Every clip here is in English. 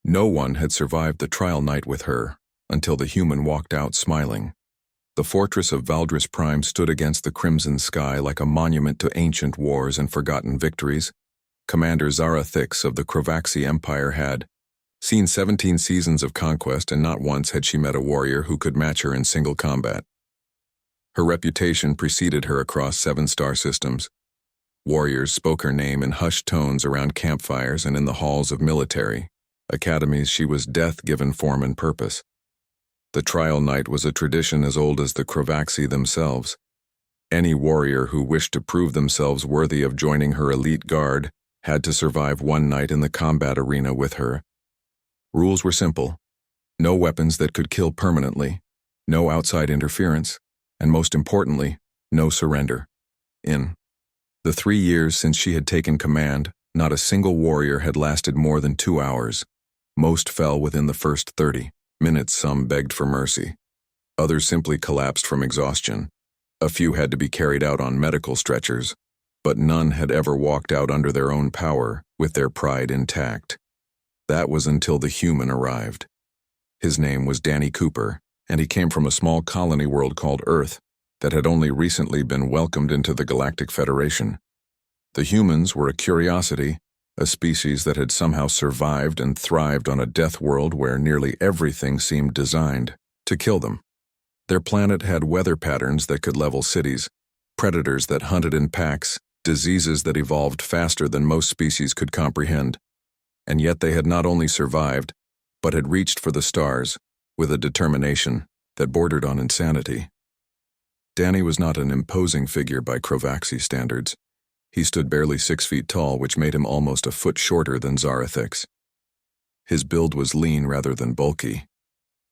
No one had survived the trial night with her, until the human walked out smiling. The fortress of DEATHWORLD stood against the crimson sky like a monument to ancient wars and forgotten victories. Commander Zarathix of the Crovaxi Empire had seen 17 seasons of conquest, and not once had she met a warrior who could match her in single combat. Her reputation preceded her across 7 star systems. Warriors spoke her name in hushed tones around campfires and in the halls of military academies. She was death given form and purpose. The trial night was a tradition as old as the Crovaxi themselves. Any warrior who wished to prove themselves worthy of joining her elite guard had to survive one night in the combat arena with her. Rules were simple: no weapons that could kill permanently, no outside interference, and most importantly, no surrender. In the 3 years since she had taken command, not a single warrior had lasted more than 2 hours. Most fell within the first 30 minutes. Some begged for mercy. Others simply collapsed from exhaustion. A few had to be carried out on medical stretchers, but none had ever walked out under their own power, with their pride intact. That was until the human arrived. His name was Danny Cooper, and he came from a small colony world called Earth that had only recently been welcomed into the Galactic Federation. The humans were a curiosity, a species that had somehow survived and thrived on a death world where nearly everything seemed designed to kill them. Their planet had weather patterns that could level cities, predators that hunted in packs, diseases that evolved faster than most species could comprehend. And yet they had not only survived, but had reached for the stars with a determination that bordered on insanity. Danny was not an imposing figure by Crovaxi standards. He stood barely 6 feet tall, which made him almost a foot shorter than Zarathix. His build was lean rather than bulky.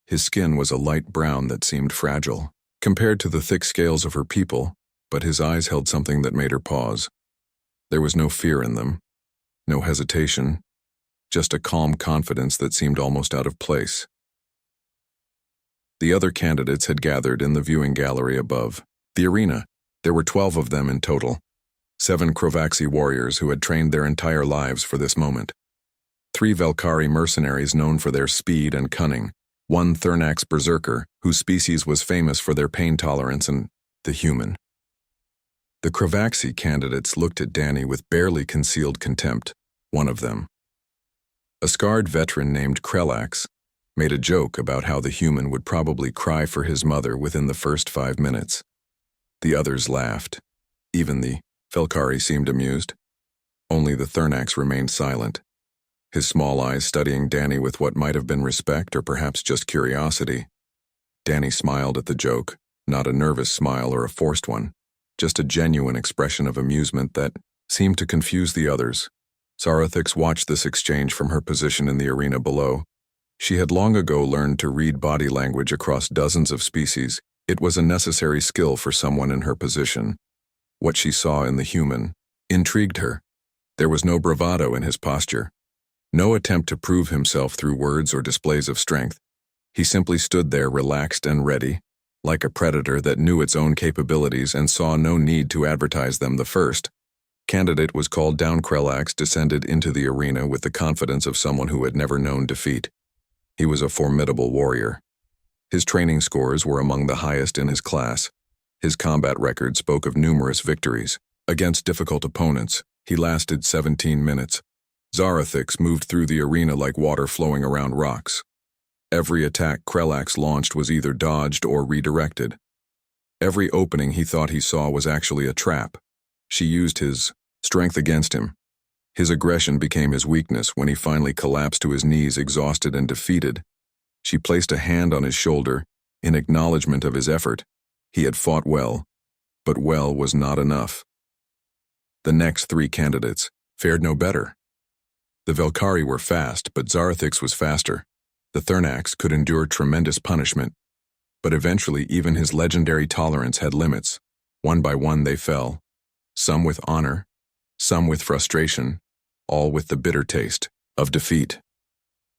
His skin was a light brown that seemed fragile, compared to the thick scales of her people, but his eyes held something that made her pause. There was no fear in them, no hesitation, just a calm confidence that seemed almost out of place. The other candidates had gathered in the viewing gallery above the arena. There were 12 of them in total. 7 Crovaxi warriors who had trained their entire lives for this moment. 3 Velkari mercenaries known for their speed and cunning. 1 Thernax berserker, whose species was famous for their pain tolerance, and the human. The Crovaxi candidates looked at Danny with barely concealed contempt. One of them, a scarred veteran named Krelax, made a joke about how the human would probably cry for his mother within the first 5 minutes. The others laughed. Even the Velkari seemed amused. Only the Thernax remained silent, his small eyes studying Danny with what might have been respect or perhaps just curiosity. Danny smiled at the joke, not a nervous smile or a forced one, just a genuine expression of amusement that seemed to confuse the others. Zarathix watched this exchange from her position in the arena below. She had long ago learned to read body language across dozens of species. It was a necessary skill for someone in her position. What she saw in the human intrigued her. There was no bravado in his posture, no attempt to prove himself through words or displays of strength. He simply stood there relaxed and ready, like a predator that knew its own capabilities and saw no need to advertise them. The first candidate was called down. Krelax descended into the arena with the confidence of someone who had never known defeat. He was a formidable warrior. His training scores were among the highest in his class. His combat record spoke of numerous victories. Against difficult opponents, he lasted 17 minutes. Zarathix moved through the arena like water flowing around rocks. Every attack Krelax launched was either dodged or redirected. Every opening he thought he saw was actually a trap. She used his strength against him. His aggression became his weakness when he finally collapsed to his knees, exhausted and defeated. She placed a hand on his shoulder in acknowledgement of his effort. He had fought well, but well was not enough. The next 3 candidates fared no better. The Velkari were fast, but Zarathix was faster. The Thernax could endure tremendous punishment, but eventually even his legendary tolerance had limits. One by one they fell, some with honor, some with frustration, all with the bitter taste of defeat.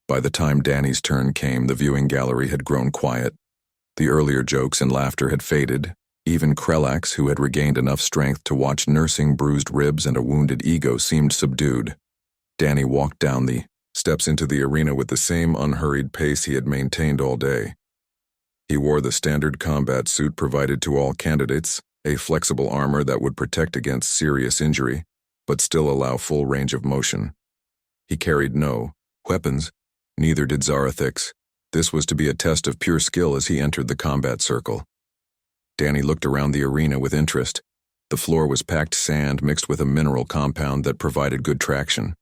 By the time Danny's turn came, the viewing gallery had grown quiet. The earlier jokes and laughter had faded. Even Krelax, who had regained enough strength to watch nursing bruised ribs and a wounded ego, seemed subdued. Danny walked down the steps into the arena with the same unhurried pace he had maintained all day. He wore the standard combat suit provided to all candidates, a flexible armor that would protect against serious injury, but still allow full range of motion. He carried no weapons, neither did Zarathix. This was to be a test of pure skill as he entered the combat circle. Danny looked around the arena with interest. The floor was packed sand mixed with a mineral compound that provided good traction.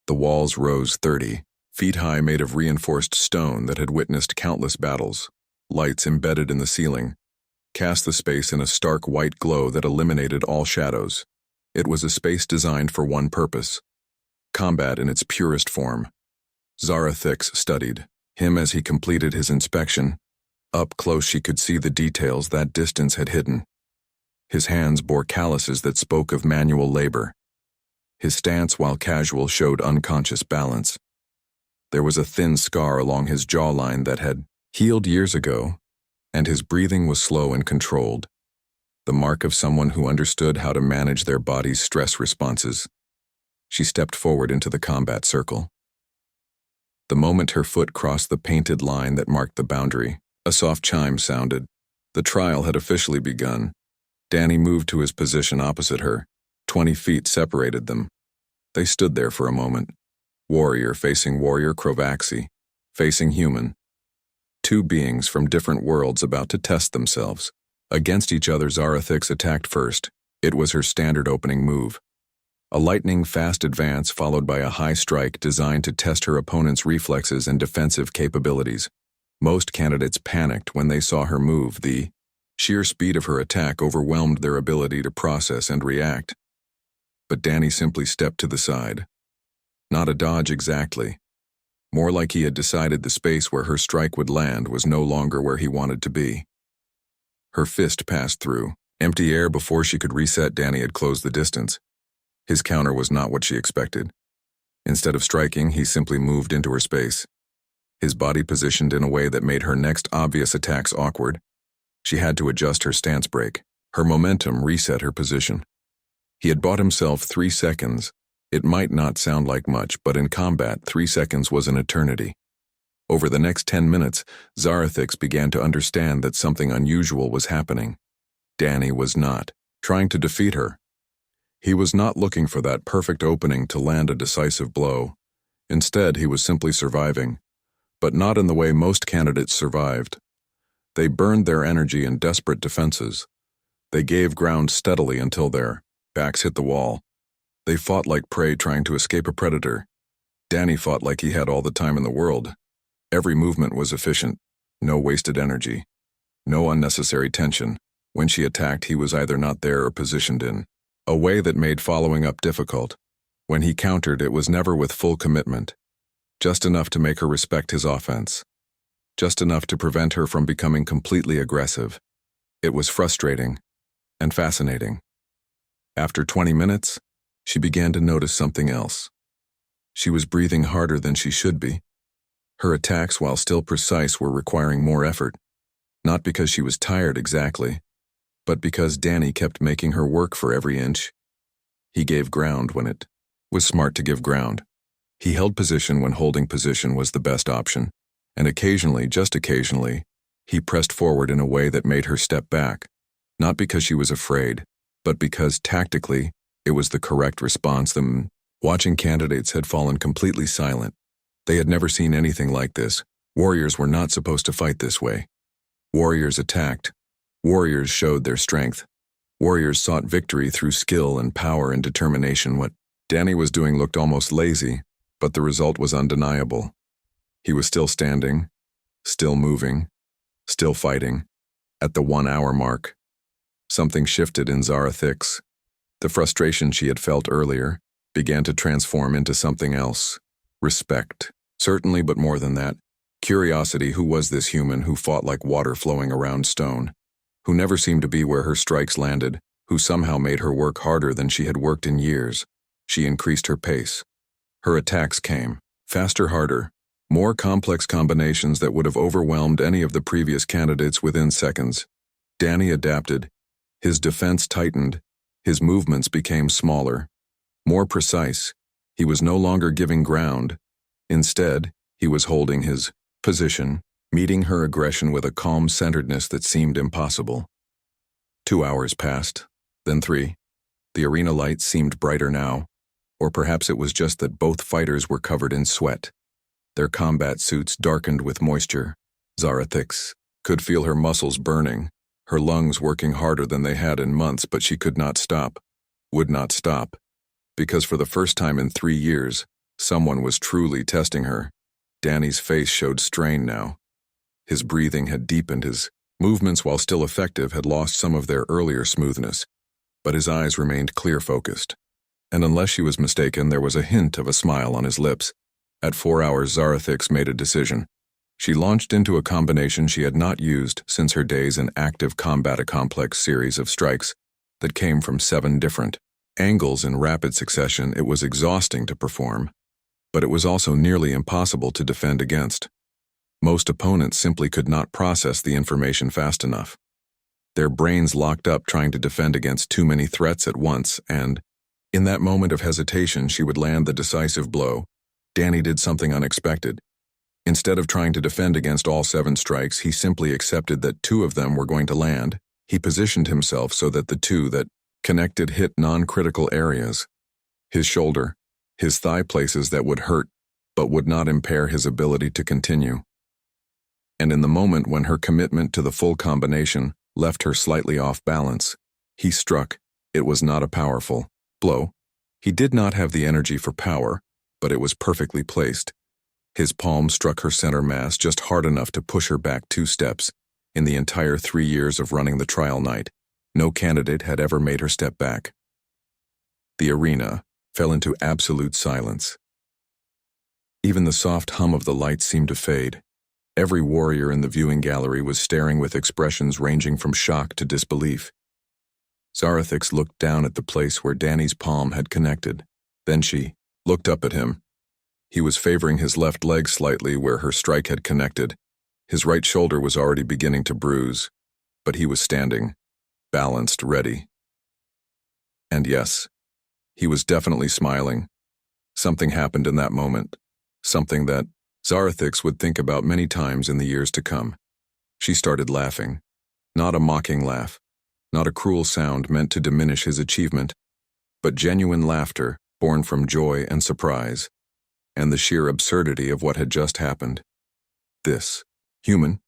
The walls rose 30 feet high, made of reinforced stone that had witnessed countless battles. Lights embedded in the ceiling cast the space in a stark white glow that eliminated all shadows. It was a space designed for one purpose: combat in its purest form. Zarathix studied him as he completed his inspection. Up close she could see the details that distance had hidden. His hands bore calluses that spoke of manual labor. His stance, while casual, showed unconscious balance. There was a thin scar along his jawline that had healed years ago, and his breathing was slow and controlled, the mark of someone who understood how to manage their body's stress responses. She stepped forward into the combat circle. The moment her foot crossed the painted line that marked the boundary, a soft chime sounded. The trial had officially begun. Danny moved to his position opposite her. 20 feet separated them. They stood there for a moment. Warrior facing warrior, Crovaxi facing human. Two beings from different worlds about to test themselves. Against each other, Zarathix attacked first. It was her standard opening move. A lightning-fast advance followed by a high strike designed to test her opponent's reflexes and defensive capabilities. Most candidates panicked when they saw her move. The sheer speed of her attack overwhelmed their ability to process and react. But Danny simply stepped to the side. Not a dodge exactly. More like he had decided the space where her strike would land was no longer where he wanted to be. Her fist passed through empty air before she could reset. Danny had closed the distance. His counter was not what she expected. Instead of striking, he simply moved into her space. His body positioned in a way that made her next obvious attacks awkward. She had to adjust her stance break. Her momentum reset her position. He had bought himself 3 seconds. It might not sound like much, but in combat, 3 seconds was an eternity. Over the next 10 minutes, Zarathix began to understand that something unusual was happening. Danny was not trying to defeat her. He was not looking for that perfect opening to land a decisive blow. Instead, he was simply surviving, but not in the way most candidates survived. They burned their energy in desperate defenses. They gave ground steadily until their backs hit the wall. They fought like prey trying to escape a predator. Danny fought like he had all the time in the world. Every movement was efficient, no wasted energy, no unnecessary tension. When she attacked, he was either not there or positioned in a way that made following up difficult. When he countered, it was never with full commitment, just enough to make her respect his offense, just enough to prevent her from becoming completely aggressive. It was frustrating and fascinating. After 20 minutes, she began to notice something else. She was breathing harder than she should be. Her attacks, while still precise, were requiring more effort, not because she was tired exactly, but because Danny kept making her work for every inch. He gave ground when it was smart to give ground. He held position when holding position was the best option, and occasionally, just occasionally, he pressed forward in a way that made her step back, not because she was afraid, but because tactically, it was the correct response. The watching candidates had fallen completely silent. They had never seen anything like this. Warriors were not supposed to fight this way. Warriors attacked. Warriors showed their strength. Warriors sought victory through skill and power and determination. What Danny was doing looked almost lazy, but the result was undeniable. He was still standing, still moving, still fighting. At the 1-hour mark, something shifted in Zarathix. The frustration she had felt earlier began to transform into something else. Respect, certainly, but more than that. Curiosity. Who was this human who fought like water flowing around stone? Who never seemed to be where her strikes landed? Who somehow made her work harder than she had worked in years? She increased her pace. Her attacks came faster, harder, more complex combinations that would have overwhelmed any of the previous candidates within seconds. Danny adapted. His defense tightened. His movements became smaller, more precise. He was no longer giving ground. Instead, he was holding his position, meeting her aggression with a calm centeredness that seemed impossible. 2 hours passed, then 3. The arena lights seemed brighter now, or perhaps it was just that both fighters were covered in sweat. Their combat suits darkened with moisture. Zarathix could feel her muscles burning, her lungs working harder than they had in months, but she could not stop, would not stop, because for the first time in 3 years, someone was truly testing her. Danny's face showed strain now. His breathing had deepened, his movements, while still effective, had lost some of their earlier smoothness, but his eyes remained clear-focused. And unless she was mistaken, there was a hint of a smile on his lips. At 4 hours, Zarathix made a decision. She launched into a combination she had not used since her days in active combat, a complex series of strikes that came from 7 different angles in rapid succession. It was exhausting to perform, but it was also nearly impossible to defend against. Most opponents simply could not process the information fast enough. Their brains locked up trying to defend against too many threats at once, and in that moment of hesitation, she would land the decisive blow. Danny did something unexpected. Instead of trying to defend against all 7 strikes, he simply accepted that 2 of them were going to land. He positioned himself so that the 2 that connected hit non-critical areas. His shoulder, his thigh, places that would hurt, but would not impair his ability to continue. And in the moment when her commitment to the full combination left her slightly off balance, he struck. It was not a powerful blow. He did not have the energy for power, but it was perfectly placed. His palm struck her center mass just hard enough to push her back 2 steps. In the entire 3 years of running the trial night, no candidate had ever made her step back. The arena fell into absolute silence. Even the soft hum of the lights seemed to fade. Every warrior in the viewing gallery was staring with expressions ranging from shock to disbelief. Zarathix looked down at the place where Danny's palm had connected. Then she looked up at him. He was favoring his left leg slightly where her strike had connected. His right shoulder was already beginning to bruise, but he was standing, balanced, ready. And yes, he was definitely smiling. Something happened in that moment, something that Zarathix would think about many times in the years to come. She started laughing. Not a mocking laugh, not a cruel sound meant to diminish his achievement, but genuine laughter born from joy and surprise, and the sheer absurdity of what had just happened. This human,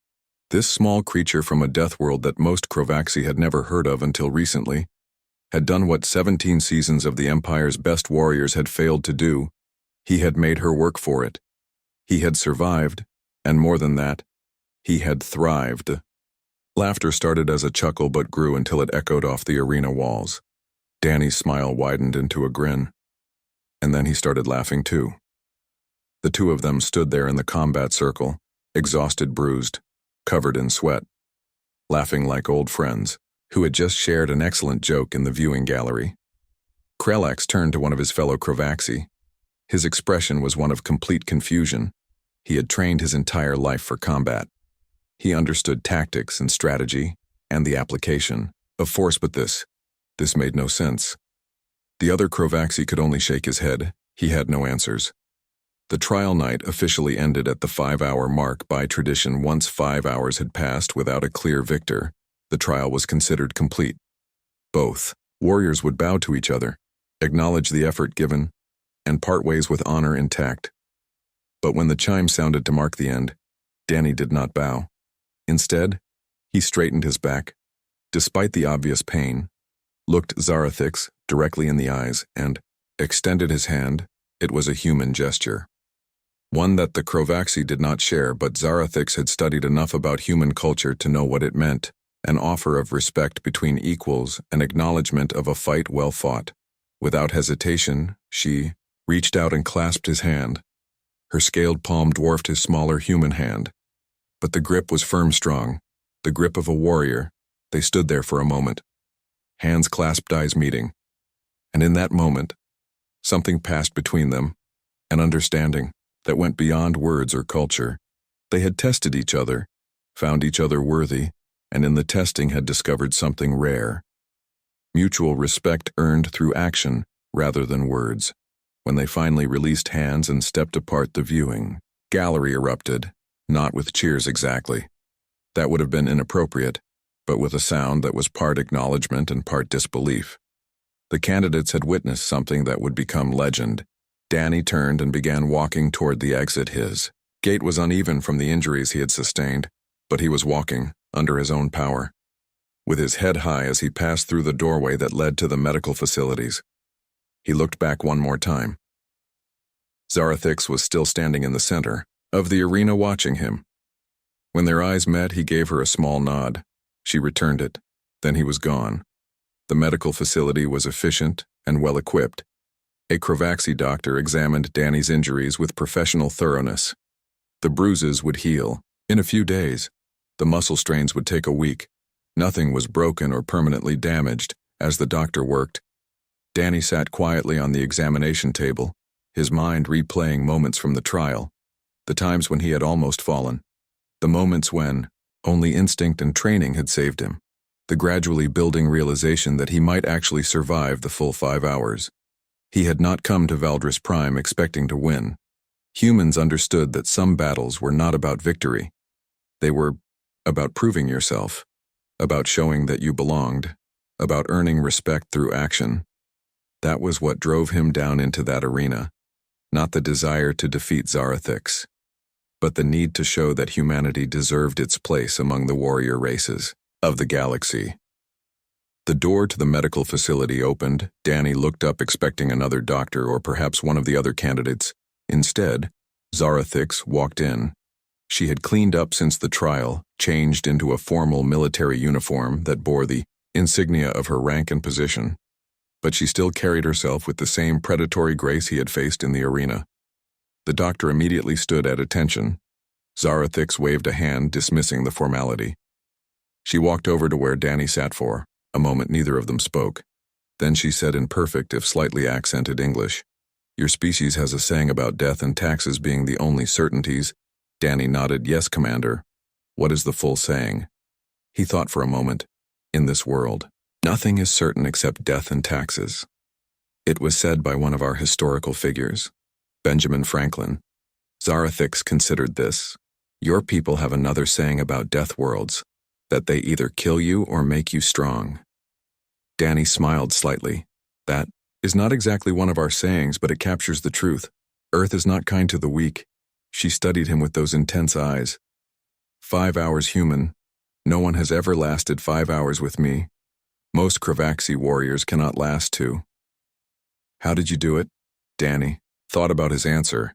this small creature from a death world that most Crovaxi had never heard of until recently, had done what 17 seasons of the Empire's best warriors had failed to do. He had made her work for it. He had survived, and more than that, he had thrived. Laughter started as a chuckle but grew until it echoed off the arena walls. Danny's smile widened into a grin, and then he started laughing too. The 2 of them stood there in the combat circle, exhausted, bruised, covered in sweat, laughing like old friends who had just shared an excellent joke in the viewing gallery. Krelax turned to one of his fellow Crovaxi. His expression was one of complete confusion. He had trained his entire life for combat. He understood tactics and strategy and the application of force, but this made no sense. The other Crovaxi could only shake his head. He had no answers. The trial night officially ended at the 5-hour mark. By tradition, once 5 hours had passed without a clear victor, the trial was considered complete. Both warriors would bow to each other, acknowledge the effort given, and part ways with honor intact. But when the chime sounded to mark the end, Danny did not bow. Instead, he straightened his back, despite the obvious pain, looked Zarathix directly in the eyes, and extended his hand. It was a human gesture. One that the Crovaxi did not share, but Zarathix had studied enough about human culture to know what it meant, an offer of respect between equals, an acknowledgement of a fight well fought. Without hesitation, she reached out and clasped his hand. Her scaled palm dwarfed his smaller human hand, but the grip was firm, strong, the grip of a warrior. They stood there for a moment, hands clasped, eyes meeting, and in that moment, something passed between them, an understanding that went beyond words or culture. They had tested each other, found each other worthy, and in the testing had discovered something rare. Mutual respect earned through action rather than words. When they finally released hands and stepped apart, the viewing gallery erupted, not with cheers exactly. That would have been inappropriate, but with a sound that was part acknowledgement and part disbelief. The candidates had witnessed something that would become legend. Danny turned and began walking toward the exit. His gait was uneven from the injuries he had sustained, but he was walking, under his own power, with his head high as he passed through the doorway that led to the medical facilities. He looked back one more time. Zarathix was still standing in the center of the arena watching him. When their eyes met, he gave her a small nod. She returned it. Then he was gone. The medical facility was efficient and well-equipped. A Crovaxi doctor examined Danny's injuries with professional thoroughness. The bruises would heal in a few days. The muscle strains would take a week. Nothing was broken or permanently damaged. As the doctor worked, Danny sat quietly on the examination table, his mind replaying moments from the trial, the times when he had almost fallen, the moments when only instinct and training had saved him, the gradually building realization that he might actually survive the full 5 hours. He had not come to Valdris Prime expecting to win. Humans understood that some battles were not about victory. They were about proving yourself, about showing that you belonged, about earning respect through action. That was what drove him down into that arena, not the desire to defeat Zarathix, but the need to show that humanity deserved its place among the warrior races of the galaxy. The door to the medical facility opened. Danny looked up expecting another doctor or perhaps one of the other candidates. Instead, Zarathix walked in. She had cleaned up since the trial, changed into a formal military uniform that bore the insignia of her rank and position, but she still carried herself with the same predatory grace he had faced in the arena. The doctor immediately stood at attention. Zarathix waved a hand, dismissing the formality. She walked over to where Danny sat for a moment. Neither of them spoke. Then she said in perfect, if slightly accented English, "Your species has a saying about death and taxes being the only certainties." Danny nodded. "Yes, Commander." "What is the full saying?" He thought for a moment. "In this world, nothing is certain except death and taxes. It was said by one of our historical figures, Benjamin Franklin." Zarathix considered this. "Your people have another saying about death worlds, that they either kill you or make you strong." Danny smiled slightly. "That is not exactly one of our sayings, but it captures the truth. Earth is not kind to the weak." She studied him with those intense eyes. 5 hours human. No one has ever lasted 5 hours with me. Most Crovaxi warriors cannot last 2. "How did you do it?" Danny thought about his answer.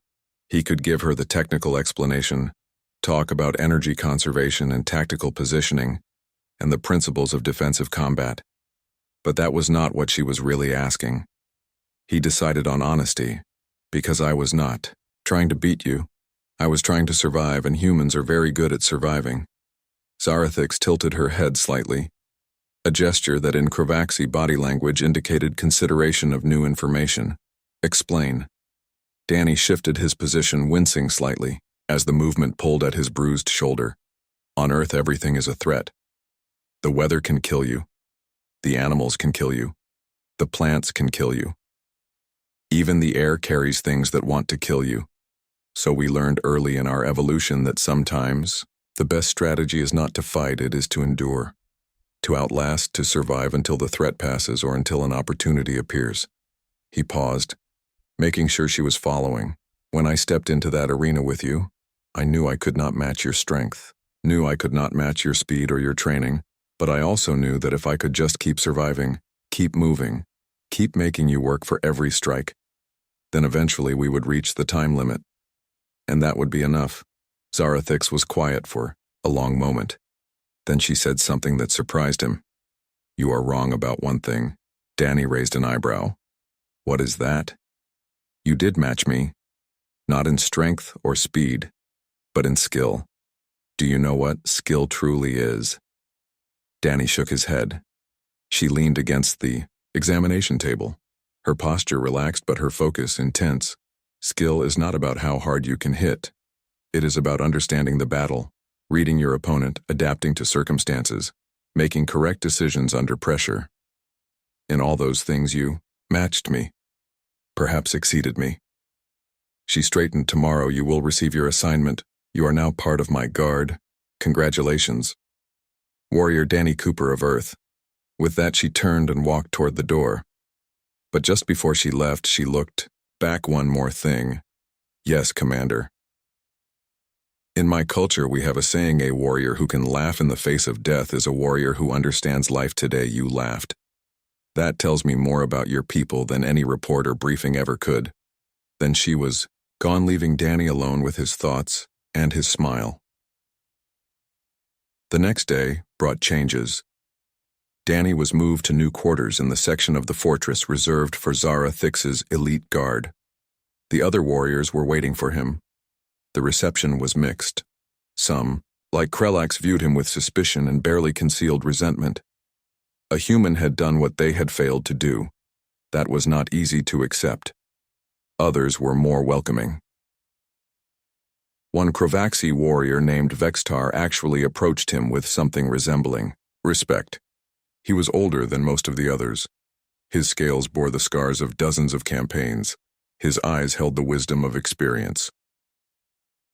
He could give her the technical explanation, talk about energy conservation and tactical positioning, and the principles of defensive combat. But that was not what she was really asking. He decided on honesty. "Because I was not trying to beat you. I was trying to survive, and humans are very good at surviving." Zarathix tilted her head slightly, a gesture that in Crovaxi body language indicated consideration of new information. "Explain." Danny shifted his position, wincing slightly, as the movement pulled at his bruised shoulder. "On Earth, everything is a threat. The weather can kill you. The animals can kill you. The plants can kill you. Even the air carries things that want to kill you. So we learned early in our evolution that sometimes the best strategy is not to fight, it is to endure, to outlast, to survive until the threat passes or until an opportunity appears." He paused, making sure she was following. "When I stepped into that arena with you, I knew I could not match your strength, knew I could not match your speed or your training, but I also knew that if I could just keep surviving, keep moving, keep making you work for every strike, then eventually we would reach the time limit. And that would be enough." Zarathix was quiet for a long moment. Then she said something that surprised him. "You are wrong about one thing." Danny raised an eyebrow. "What is that?" "You did match me, not in strength or speed, but in skill. Do you know what skill truly is?" Danny shook his head. She leaned against the examination table, her posture relaxed but her focus intense. "Skill is not about how hard you can hit. It is about understanding the battle, reading your opponent, adapting to circumstances, making correct decisions under pressure. In all those things you matched me." perhaps exceeded me. She straightened. Tomorrow you will receive your assignment. You are now part of my guard. Congratulations. Warrior Danny Cooper of Earth. With that she turned and walked toward the door. But just before she left, she looked back. One more thing. Yes, Commander. In my culture we have a saying, a warrior who can laugh in the face of death is a warrior who understands life. Today you laughed. That tells me more about your people than any reporter briefing ever could. Then she was gone, leaving Danny alone with his thoughts and his smile. The next day brought changes. Danny was moved to new quarters in the section of the fortress reserved for Zara Thix's elite guard. The other warriors were waiting for him. The reception was mixed. Some, like Krelax, viewed him with suspicion and barely concealed resentment. A human had done what they had failed to do. That was not easy to accept. Others were more welcoming. One Krovaxi warrior named Vextar actually approached him with something resembling respect. He was older than most of the others. His scales bore the scars of dozens of campaigns. His eyes held the wisdom of experience.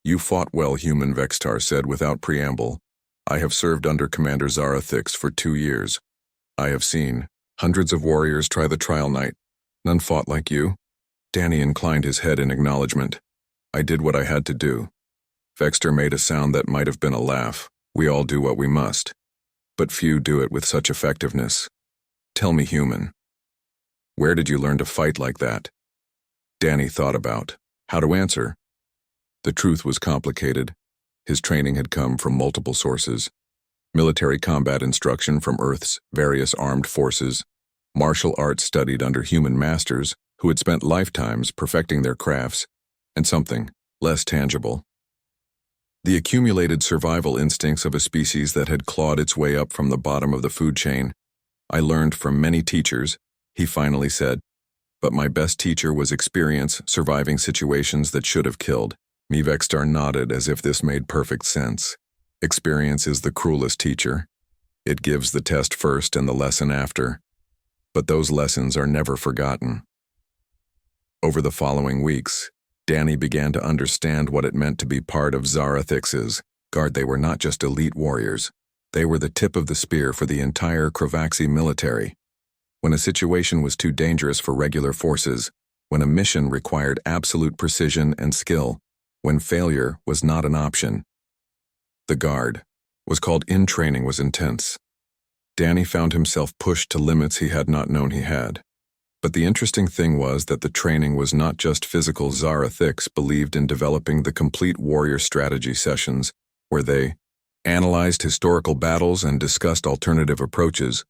You fought well, human, Vextar said without preamble. I have served under Commander Zara Thix for 2 years. I have seen hundreds of warriors try the trial night. None fought like you. Danny inclined his head in acknowledgement. I did what I had to do. Vextar made a sound that might have been a laugh. We all do what we must. But few do it with such effectiveness. Tell me, human, where did you learn to fight like that? Danny thought about how to answer. The truth was complicated. His training had come from multiple sources. Military combat instruction from Earth's various armed forces, martial arts studied under human masters who had spent lifetimes perfecting their crafts, and something less tangible. The accumulated survival instincts of a species that had clawed its way up from the bottom of the food chain. I learned from many teachers, he finally said, but my best teacher was experience surviving situations that should have killed. Me. Vextar nodded as if this made perfect sense. Experience is the cruelest teacher. It gives the test first and the lesson after. But those lessons are never forgotten. Over the following weeks, Danny began to understand what it meant to be part of Zara Thix's guard. They were not just elite warriors. They were the tip of the spear for the entire Krovaxi military. When a situation was too dangerous for regular forces, when a mission required absolute precision and skill, when failure was not an option, the guard was called in. Training was intense. Danny found himself pushed to limits he had not known he had. But the interesting thing was that the training was not just physical. Zara Thix believed in developing the complete warrior strategy sessions, where they analyzed historical battles and discussed alternative approaches,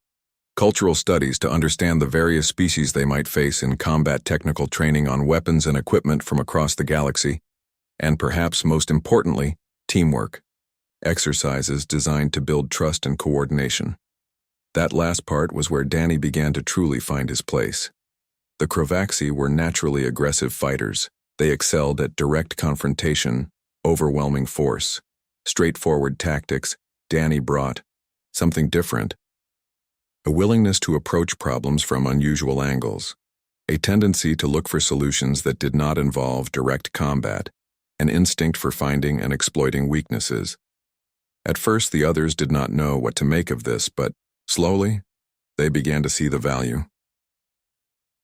cultural studies to understand the various species they might face in combat, technical training on weapons and equipment from across the galaxy, and perhaps most importantly, teamwork. Exercises designed to build trust and coordination. That last part was where Danny began to truly find his place. The Krovaxi were naturally aggressive fighters. They excelled at direct confrontation, overwhelming force, straightforward tactics. Danny brought something different. A willingness to approach problems from unusual angles. A tendency to look for solutions that did not involve direct combat. An instinct for finding and exploiting weaknesses. At first, the others did not know what to make of this, but slowly, they began to see the value.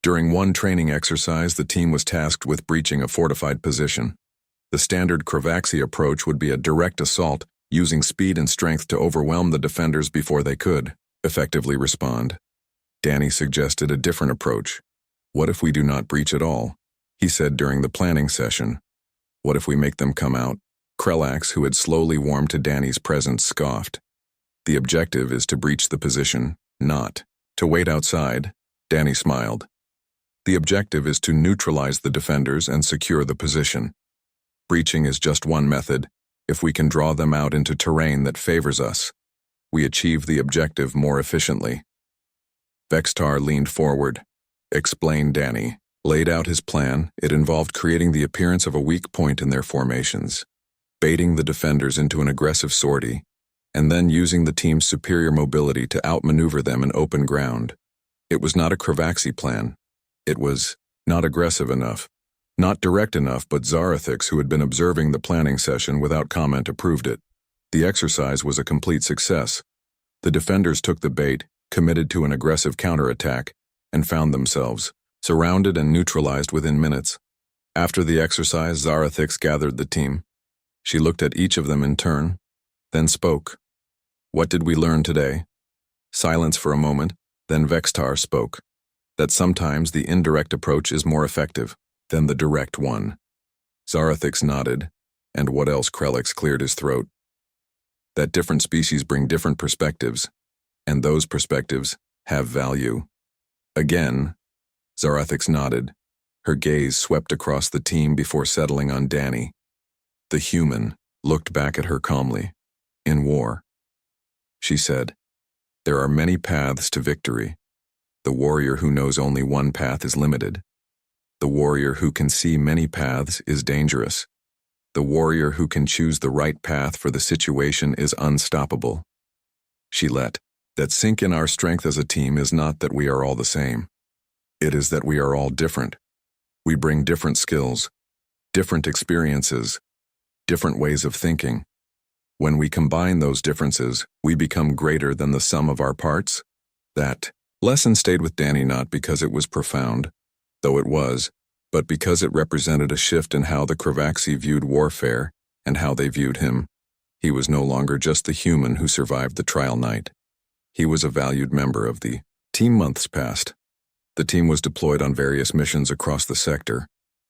During one training exercise, the team was tasked with breaching a fortified position. The standard Krovaxi approach would be a direct assault, using speed and strength to overwhelm the defenders before they could effectively respond. Danny suggested a different approach. What if we do not breach at all? He said during the planning session. What if we make them come out? Krelax, who had slowly warmed to Danny's presence, scoffed. The objective is to breach the position, not to wait outside. Danny smiled. The objective is to neutralize the defenders and secure the position. Breaching is just one method. If we can draw them out into terrain that favors us, we achieve the objective more efficiently. Vextar leaned forward. Explained. Danny laid out his plan. It involved creating the appearance of a weak point in their formations, baiting the defenders into an aggressive sortie, and then using the team's superior mobility to outmaneuver them in open ground. It was not a Krovaxi plan. It was Not aggressive enough. Not direct enough, but Zarathix, who had been observing the planning session without comment, approved it. The exercise was a complete success. The defenders took the bait, committed to an aggressive counterattack, and found themselves surrounded and neutralized within minutes. After the exercise, Zarathix gathered the team. She looked at each of them in turn, then spoke. What did we learn today? Silence for a moment, then Vextar spoke. That sometimes the indirect approach is more effective than the direct one. Zarathix nodded, and what else? Krellix cleared his throat. That different species bring different perspectives, and those perspectives have value. Again, Zarathix nodded. Her gaze swept across the team before settling on Danny. The human looked back at her calmly. In war, she said, there are many paths to victory. The warrior who knows only one path is limited. The warrior who can see many paths is dangerous. The warrior who can choose the right path for the situation is unstoppable. She let that sink in. Our strength as a team is not that we are all the same. It is that we are all different. We bring different skills, different experiences, different ways of thinking. When we combine those differences, we become greater than the sum of our parts. That lesson stayed with Danny not because it was profound, though it was, but because it represented a shift in how the Kravaxi viewed warfare and how they viewed him. He was no longer just the human who survived the trial night. He was a valued member of the team. Months passed. The team was deployed on various missions across the sector.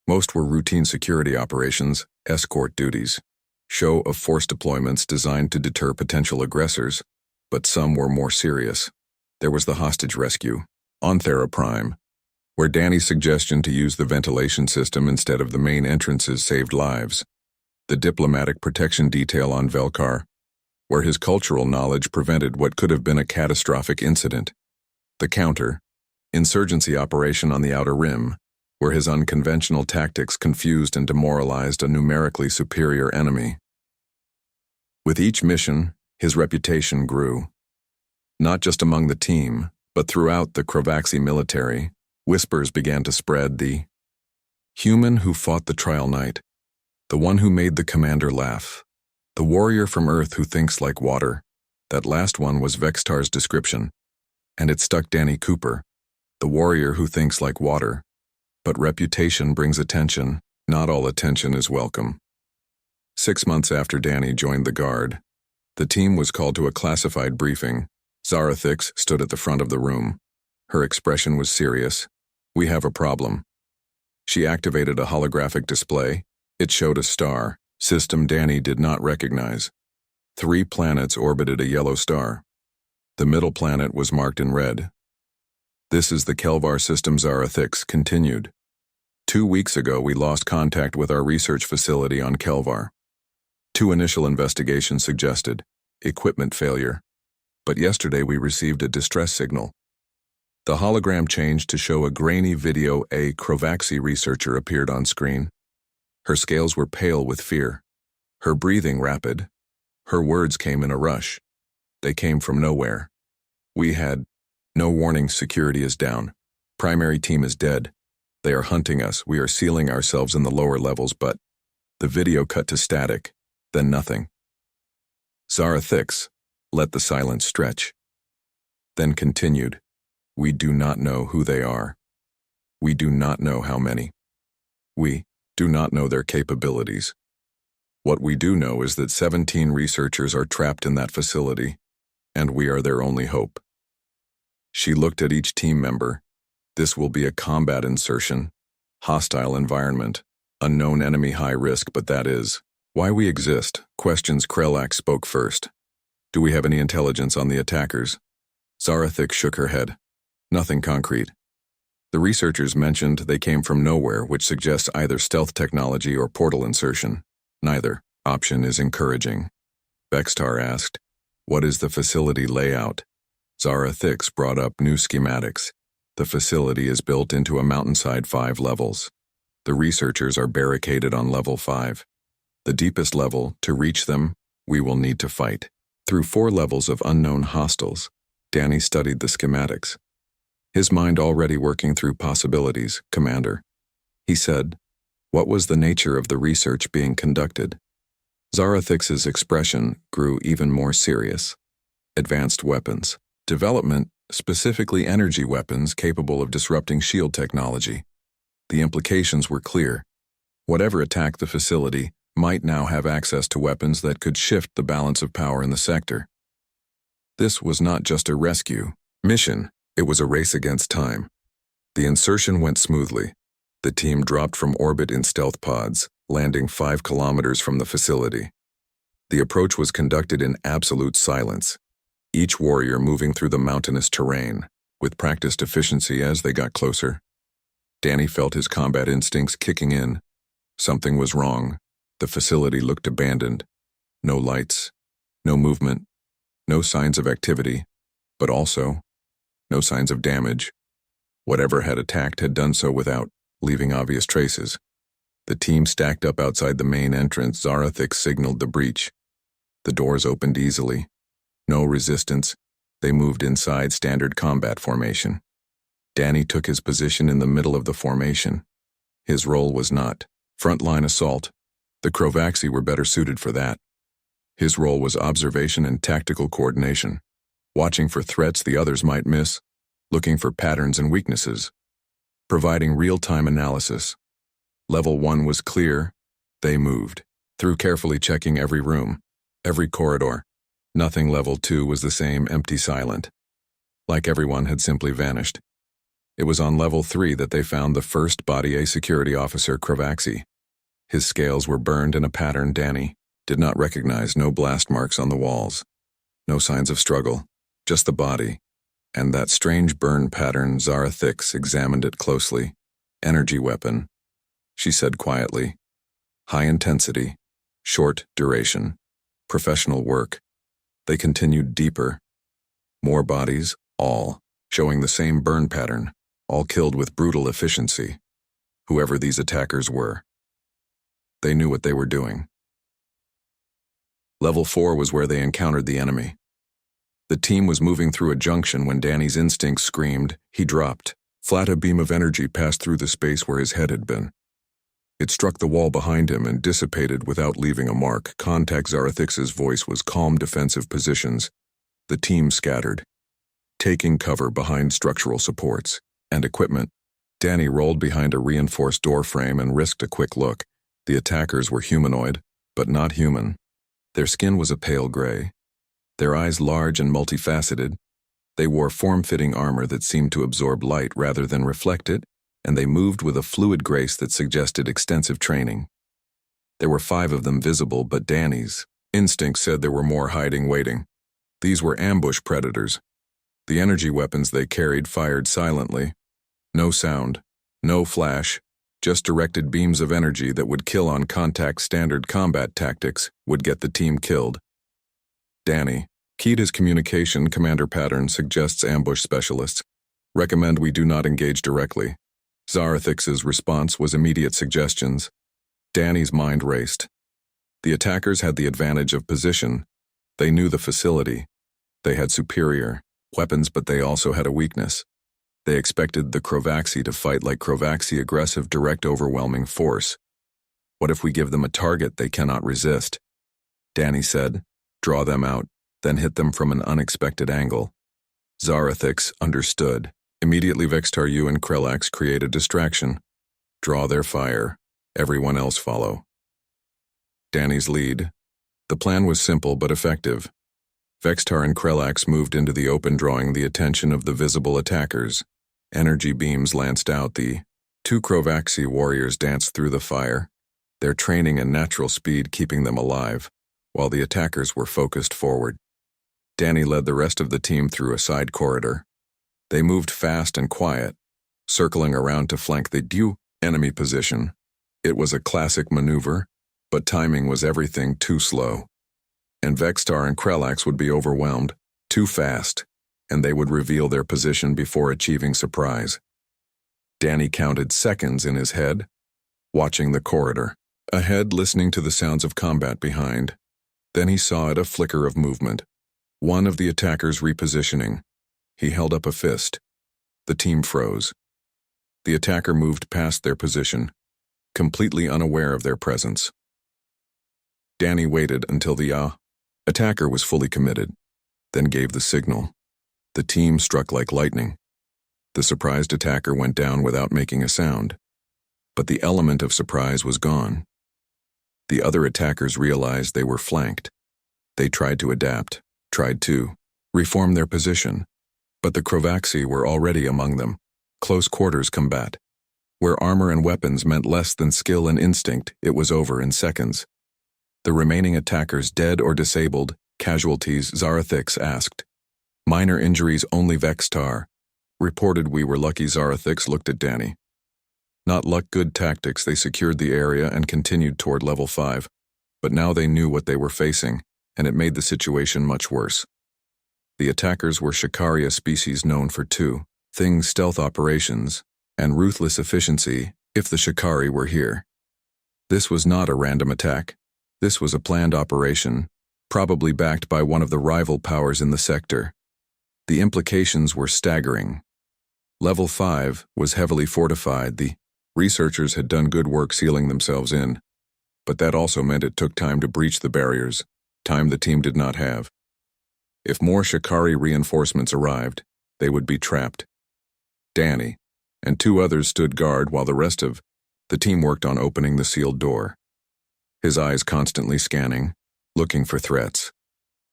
Most were routine security operations, escort duties, show of force deployments designed to deter potential aggressors, but some were more serious. There was the hostage rescue on Prime, where Danny's suggestion to use the ventilation system instead of the main entrances saved lives. The diplomatic protection detail on Velkar, where his cultural knowledge prevented what could have been a catastrophic incident. The counter-insurgency operation on the Outer Rim, where his unconventional tactics confused and demoralized a numerically superior enemy. With each mission, his reputation grew. Not just among the team, but throughout the Kravaxi military, whispers began to spread. The human who fought the trial night, the one who made the commander laugh, the warrior from Earth who thinks like water. That last one was Vextar's description, and it stuck. Danny Cooper, the warrior who thinks like water. But reputation brings attention. Not all attention is welcome. 6 months after Danny joined the Guard, the team was called to a classified briefing. Zarathix stood at the front of the room. Her expression was serious. We have a problem. She activated a holographic display. It showed a star system Danny did not recognize. 3 planets orbited a yellow star. The middle planet was marked in red. This is the Kelvar system, Zarathix continued. 2 weeks ago, we lost contact with our research facility on Kelvar. 2 initial investigations suggested equipment failure, but yesterday we received a distress signal. The hologram changed to show a grainy video. A Kravaxi researcher appeared on screen. Her scales were pale with fear, her breathing rapid. Her words came in a rush. They came from nowhere. We had no warning. Security is down. Primary team is dead. They are hunting us. We are sealing ourselves in the lower levels, but the video cut to static, then nothing. Zarathix let the silence stretch, then continued. We do not know who they are. We do not know how many. We do not know their capabilities. What we do know is that 17 researchers are trapped in that facility, and we are their only hope. She looked at each team member. This will be a combat insertion, hostile environment, unknown enemy, high risk, but that is why we exist. Questions. Krellak spoke first. Do we have any intelligence on the attackers? Zarathix shook her head. Nothing concrete. The researchers mentioned they came from nowhere, which suggests either stealth technology or portal insertion. Neither option is encouraging. Vextar asked, what is the facility layout? Zarathix brought up new schematics. The facility is built into a mountainside 5 levels. The researchers are barricaded on level 5. The deepest level, to reach them, we will need to fight. Through 4 levels of unknown hostiles, Danny studied the schematics. His mind already working through possibilities. Commander, He said, "What was the nature of the research being conducted?" Zarathix's expression grew even more serious. Advanced weapons. Development, specifically energy weapons capable of disrupting shield technology. The implications were clear. Whatever attacked the facility might now have access to weapons that could shift the balance of power in the sector. This was not just a rescue mission, it was a race against time. The insertion went smoothly. The team dropped from orbit in stealth pods, landing 5 kilometers from the facility. The approach was conducted in absolute silence, each warrior moving through the mountainous terrain, with practiced efficiency as they got closer. Danny felt his combat instincts kicking in. Something was wrong. The facility looked abandoned. No lights, no movement, no signs of activity, but also no signs of damage. Whatever had attacked had done so without leaving obvious traces. The team stacked up outside the main entrance. Zarathix signaled the breach. The doors opened easily. No resistance. They moved inside standard combat formation. Danny took his position in the middle of the formation. His role was not frontline assault. The Crovaxi were better suited for that. His role was observation and tactical coordination, watching for threats the others might miss, looking for patterns and weaknesses, providing real-time analysis. Level 1 was clear. They moved, through carefully checking every room, every corridor. Nothing. Level 2 was the same, empty, silent. Like everyone had simply vanished. It was on Level 3 that they found the first body, a security officer, Crovaxi. His scales were burned in a pattern Danny did not recognize. No blast marks on the walls. No signs of struggle, just the body. And that strange burn pattern. Zarathix examined it closely. Energy weapon, she said quietly. High intensity, short duration, professional work. They continued deeper. More bodies, all showing the same burn pattern, all killed with brutal efficiency. Whoever these attackers were, they knew what they were doing. Level 4 was where they encountered the enemy. The team was moving through a junction when Danny's instincts screamed. He dropped. Flat, a beam of energy passed through the space where his head had been. It struck the wall behind him and dissipated without leaving a mark. Contact. Zarathix's voice was calm. Defensive positions. The team scattered, taking cover behind structural supports and equipment. Danny rolled behind a reinforced door frame and risked a quick look. The attackers were humanoid, but not human. Their skin was a pale gray, their eyes large and multifaceted. They wore form-fitting armor that seemed to absorb light rather than reflect it, and they moved with a fluid grace that suggested extensive training. There were 5 of them visible, but Danny's instinct said there were more hiding, waiting. These were ambush predators. The energy weapons they carried fired silently. No sound, no flash, just directed beams of energy that would kill on contact. Standard combat tactics would get the team killed. Danny keyed his communication. Commander pattern suggests ambush specialists. Recommend we do not engage directly. Zarathix's response was immediate suggestions. Danny's mind raced. The attackers had the advantage of position. They knew the facility. They had superior weapons, but they also had a weakness. They expected the Crovaxi to fight like Crovaxi, aggressive, direct, overwhelming force. What if we give them a target they cannot resist? Danny said, draw them out, then hit them from an unexpected angle. Zarathix understood. Immediately Vextar, you and Krellax create a distraction. Draw their fire. Everyone else follow. Danny's lead. The plan was simple but effective. Vextar and Krellax moved into the open, drawing the attention of the visible attackers. Energy beams lanced out. The 2 Crovaxi warriors danced through the fire, their training and natural speed keeping them alive, while the attackers were focused forward. Danny led the rest of the team through a side corridor. They moved fast and quiet, circling around to flank the enemy position. It was a classic maneuver, but timing was everything. Too slow. And Vextar and Krellax would be overwhelmed. Too fast, and they would reveal their position before achieving surprise. Danny counted seconds in his head, watching the corridor. Ahead, listening to the sounds of combat behind. Then he saw it, a flicker of movement. One of the attackers repositioning. He held up a fist. The team froze. The attacker moved past their position, completely unaware of their presence. Danny waited until the attacker was fully committed, then gave the signal. The team struck like lightning. The surprised attacker went down without making a sound, but the element of surprise was gone. The other attackers realized they were flanked. They tried to adapt, tried to reform their position, but the Crovaxi were already among them. Close quarters combat. Where armor and weapons meant less than skill and instinct, it was over in seconds. The remaining attackers dead or disabled, casualties, Zarathix asked. Minor injuries only, Vextar. Reported. We were lucky. Zarathix looked at Danny. Not luck, good tactics. They secured the area and continued toward level 5, but now they knew what they were facing, and it made the situation much worse. The attackers were Shikari, a species known for two things: stealth operations and ruthless efficiency. If the Shikari were here, this was not a random attack. This was a planned operation, probably backed by one of the rival powers in the sector. The implications were staggering. Level 5 was heavily fortified. The researchers had done good work sealing themselves in, but that also meant it took time to breach the barriers, time the team did not have. If more Shikari reinforcements arrived, they would be trapped. Danny and 2 others stood guard while the rest of the team worked on opening the sealed door. His eyes constantly scanning, looking for threats.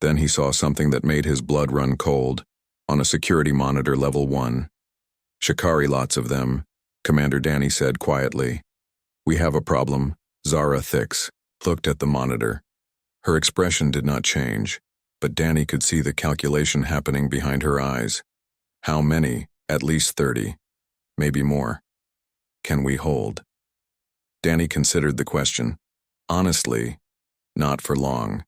Then he saw something that made his blood run cold. On a security monitor, level 1. Shikari, lots of them, Commander Danny said quietly. We have a problem. Zarathix looked at the monitor. Her expression did not change, but Danny could see the calculation happening behind her eyes. How many? At least 30. Maybe more. Can we hold? Danny considered the question. Honestly, not for long.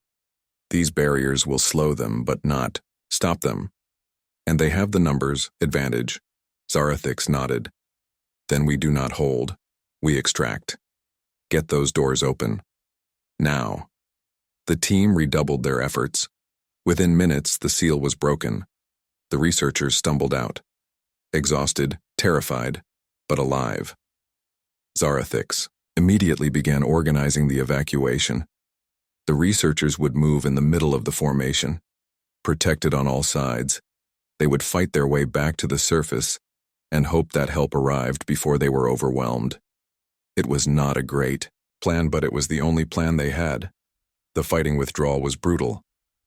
These barriers will slow them, but not stop them. And they have the numbers advantage. Zarathix nodded. Then we do not hold. We extract. Get those doors open. Now. The team redoubled their efforts. Within minutes, the seal was broken. The researchers stumbled out. Exhausted, terrified, but alive. Zarathix immediately began organizing the evacuation. The researchers would move in the middle of the formation. Protected on all sides, they would fight their way back to the surface and hope that help arrived before they were overwhelmed. It was not a great plan, but it was the only plan they had. The fighting withdrawal was brutal.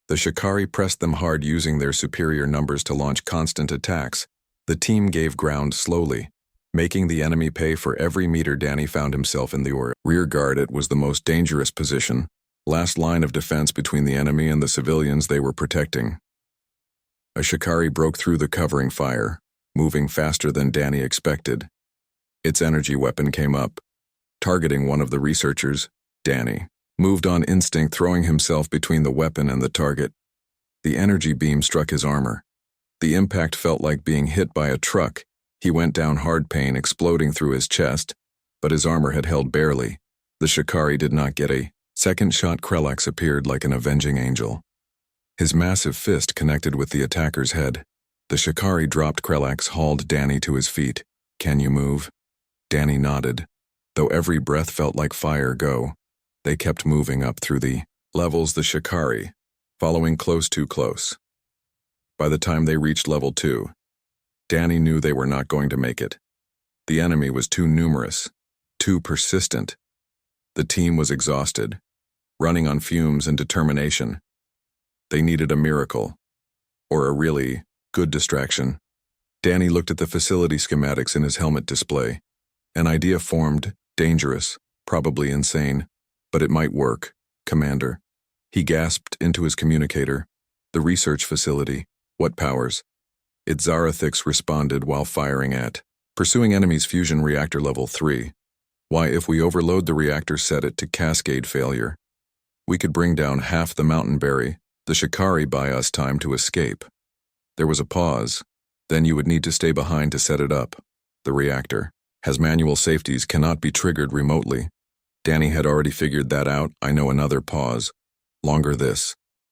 The Shikari pressed them hard, using their superior numbers to launch constant attacks. The team gave ground slowly, making the enemy pay for every meter. Danny found himself in the rear guard. It was the most dangerous position, last line of defense between the enemy and the civilians they were protecting. A Shikari broke through the covering fire, moving faster than Danny expected. Its energy weapon came up, targeting one of the researchers. Danny moved on instinct, throwing himself between the weapon and the target. The energy beam struck his armor. The impact felt like being hit by a truck. He went down hard, pain exploding through his chest, but his armor had held barely. The Shikari did not get a second shot. Krelax appeared like an avenging angel. His massive fist connected with the attacker's head. The Shikari dropped. Krelax hauled Danny to his feet. Can you move? Danny nodded. Though every breath felt like fire. Go. They kept moving up through the levels, the Shikari following too close. By the time they reached level 2, Danny knew they were not going to make it. The enemy was too numerous, too persistent. The team was exhausted, running on fumes and determination. They needed a miracle, or a really good distraction. Danny looked at the facility schematics in his helmet display. An idea formed, dangerous, probably insane, but it might work, Commander. He gasped into his communicator. The research facility. What powers? It. Zarathix responded while firing at pursuing enemy's fusion reactor level 3. Why, if we overload the reactor, set it to cascade failure, we could bring down half the mountain berry. The Shikari buy us time to escape. There was a pause. Then you would need to stay behind to set it up. The reactor has manual safeties, cannot be triggered remotely. Danny had already figured that out. I know. Another pause. Longer. This